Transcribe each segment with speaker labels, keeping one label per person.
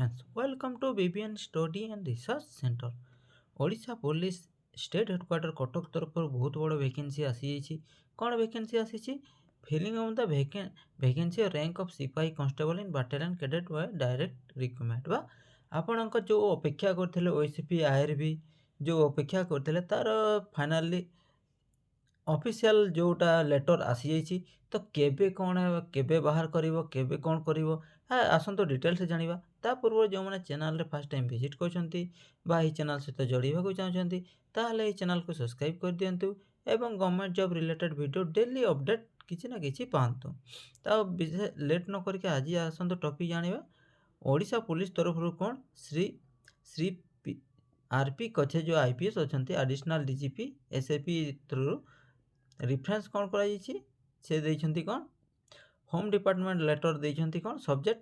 Speaker 1: friends, welcome to BBN Study and Research Center. Odisha police state headquarter Cuttack तरफ बहुत बड़ vacancy आसी कौन वैकेंसी आसी filling of the vacancy rank of sipahi constable in battalion cadet by direct recruitment बा आपणक जो अपेक्षा करते ओसीपी आईआरबी जो अपेक्षा करते तार फाइनाली ऑफिशियल जोटा लेटर आसी जाइए तो केबे कौन है केबे बाहर करिवो केबे कौन करिवो आसंतो डिटेल्स जानिबा ता पूर्व जो मैंने चैनल रे फर्स्ट टाइम विजिट करछंती बा ही चैनल सहित जोड़िबा को चाहछंती ताहले ही चैनल को सब्सक्राइब कर दियंतु एवं government job related video daily update किछि ना किछि पांतु ता लेट न करके आज आसंतो टॉपिक जानिबा ओडिशा पुलिस तरफ कौन श्री श्री आरपी कछे जो आईपीएस अछंती additional DGP SAP through reference कौन कर कौन होम डिपार्टमेंट लेटर देइछंती कौन subject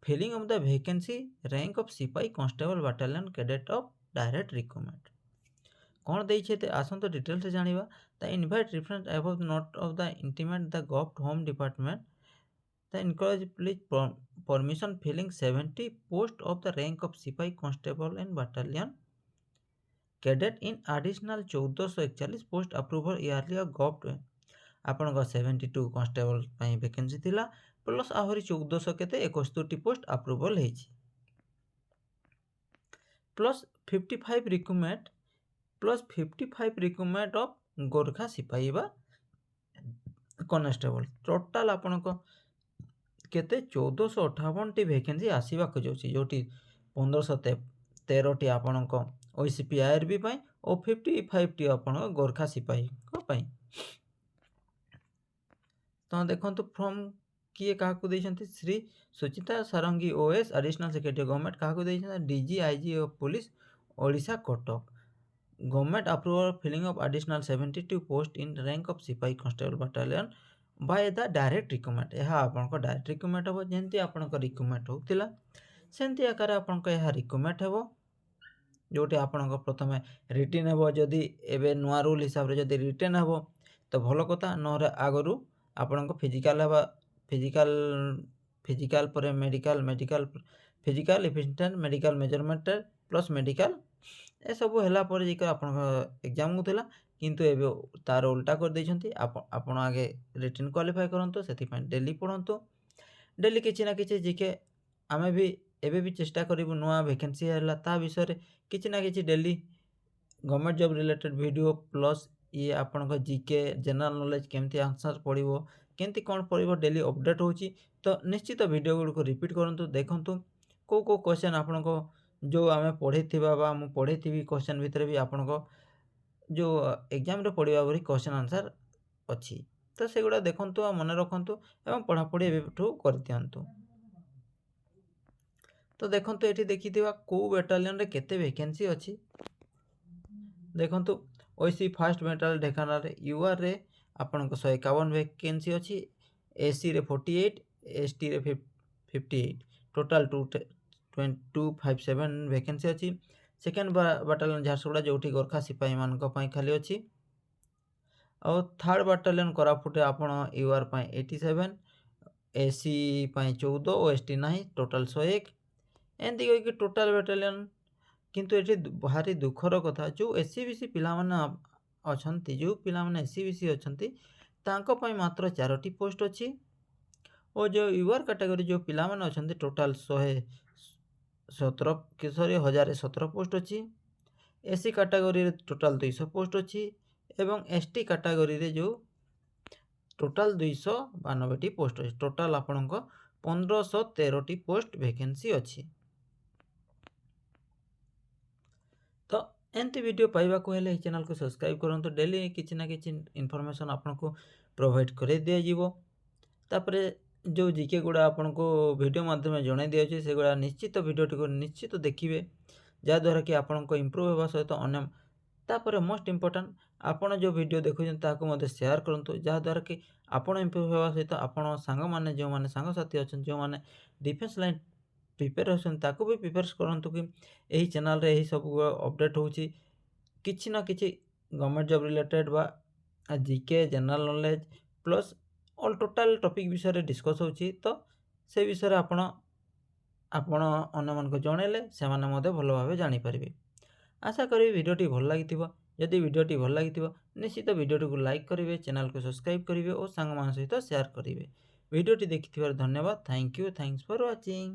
Speaker 1: filling of the vacancy rank of sipahi constable battalion cadet of direct recruitment कौन देइछे ते आसंतो डिटेल्स जानिबा the invite reference above note of the intimate the government home department the encourage please permission filling 70 post of the rank of sipahi constable in battalion cadet in additional 1441 post approval early government आपन 72 constable vacancy थिला plus आहरी 1400 केते 61 post approval हेछि plus 55 recruitment of Gorkha sipahi बा constable total आपन केते 1458 T vacancy आसीबा को जोछि जोटी 1513 T आपन ओसीपी आईआरबी पाई और 55 टी आपन गोरखा सिपाही को पाई तो देखो फ्रॉम किए क्या Shri Suchita Sarangi OS additional secretary government क्या DG IG of police Odisha Cuttack government approval filling of additional 72 post in rank of sipahi constable battalion by the direct recruitment यह आपन डायरेक्ट रिक्रुटमेंट हम जमी आपन रिक्रुटमेंट होता सेमती आकार आपन रिक्रुटमेंट हम जोटी आपन प्रथम रिटर्न हम जदि एवं नुआ रूल हिसाब से जदि रिटर्न हम तो भल कथा न आगु आपण फिजिकाल हवा फिजिकाल पर medical physical efficient medical measurement plus medical ए सब है पर एग्जाम होता किंतु एबे तार उल्टा कर देछंती आपण आगे रिटर्न क्वालिफाई करंतो सेति डेली पढ़ंतो डेली किछि ना किछि जिके आमे भी एबे भी चेष्टा करिबु नुआ वैकेंसी हला ता विषय किछि ना किछि daily government job related video plus ये आपन जीके जनरल नॉलेज केमती आंसर पड़ो केमती कौन पड़ो डेली अपडेट होची तो निश्चित वीडियो गुड़ को रिपीट करंतु देखंतु को क्वेश्चन आपन को जो आमे पढ़े थिबा मु पढ़े थी क्वेश्चन भितर भी आपन को जो एग्जाम रे पढ़िबा बरी क्वेश्चन आंसर अच्छी तो सेगुड़ा देखंतु मन रखंतु एवं पढ़ापढ़ी एबेठू कर दियंतु तो देखंतु एठी देखिथिबा को बैटालियन रे केते वैकेंसी अछि देखंतु ओसी फर्स्ट मेटाल ढेकानाल यूआर रे आपन को 151 वैकेंसी अच्छी एसी रे 48 एसटी रे 58 टोटल 257 वैकेंसी अच्छी सेकेंड बाटालियन झारसुगुड़ा जोठी गोरखा सिपाही मान खाली अच्छी और थर्ड बाटालियन कोरापुट आपन यूआर 87 एसी 14 और एसटी नहीं टोटल 101 एमती कही टोटल बाटालियन किंतु ये भारी दुखर कथा जो एससीबीसी पिला माने अछंती जो पिला माने एससीबीसी अछंती तांको पई मात्र 4टी पोस्ट अछि और जो यूआर कैटेगरी जो पिला माने अछंती टोटल 1017 पोस्ट अछि एससी कैटेगरी रे टोटल 200 पोस्ट अछि एवं एसटी कैटेगरी रे जो टोटल 292 टी पोस्ट अछि टोटल आपनक 1513 टी पोस्ट वैकेंसी अछि तो एमती वीडियो पाइबा को हेले चैनल को सब्सक्राइब करंतु डेली किछि ना किछि इन्फॉर्मेशन आपन को प्रोवाइड करे दिया जीवो तापरे जो जीके गुड़ा आपन को वीडियो माध्यम जणाई दिया छै से गुड़ा निश्चित वीडियो को निश्चित देखिबे जा द्वारा कि आपन को इंप्रूव होबा सहित अन्य तापरे मोस्ट इंपोर्टेंट आपन जो वीडियो देखुछन ताको मते शेयर करंतु जा द्वारा कि आपन इंप्रूव होबा सहित आपन संग माने जो माने संग साथी अछन जो माने डिफेंस लाइन प्रिपेयर होसन ताको भी प्रिपेयर करंतु कि एही चैनल रे एही सब अपडेट होची किछि ना किछि गवर्नमेंट जॉब रिलेटेड बा GK general knowledge plus all total topic विषय रे डिस्कस होची तो से विषय रे आपण ଆପଣ ଅନ୍ୟମାନଙ୍କୁ ଜଣେଇଲେ ସେମାନେ ମଧ୍ୟ ଭଲ ଭାବେ ଜାଣିପାରିବେ। ଆଶା କରିବି ଭିଡ଼ିଓଟି ଭଲ ଲାଗିଥିବ। ଯଦି ଭିଡ଼ିଓଟି ଭଲ ଲାଗିଥିବ ନିଶ୍ଚିତ ଭିଡ଼ିଓଟିକୁ ଲାଇକ୍ କରିବେ, ଚ୍ୟାନେଲକୁ ସବସ୍କ୍ରାଇବ୍ କରିବେ ଓ ସାଙ୍ଗମାନଙ୍କ ସହିତ ସେୟାର କରିବେ। ଭିଡ଼ିଓଟି ଦେଖିଥିବାରୁ ଧନ୍ୟବାଦ। Thank you. Thanks for watching.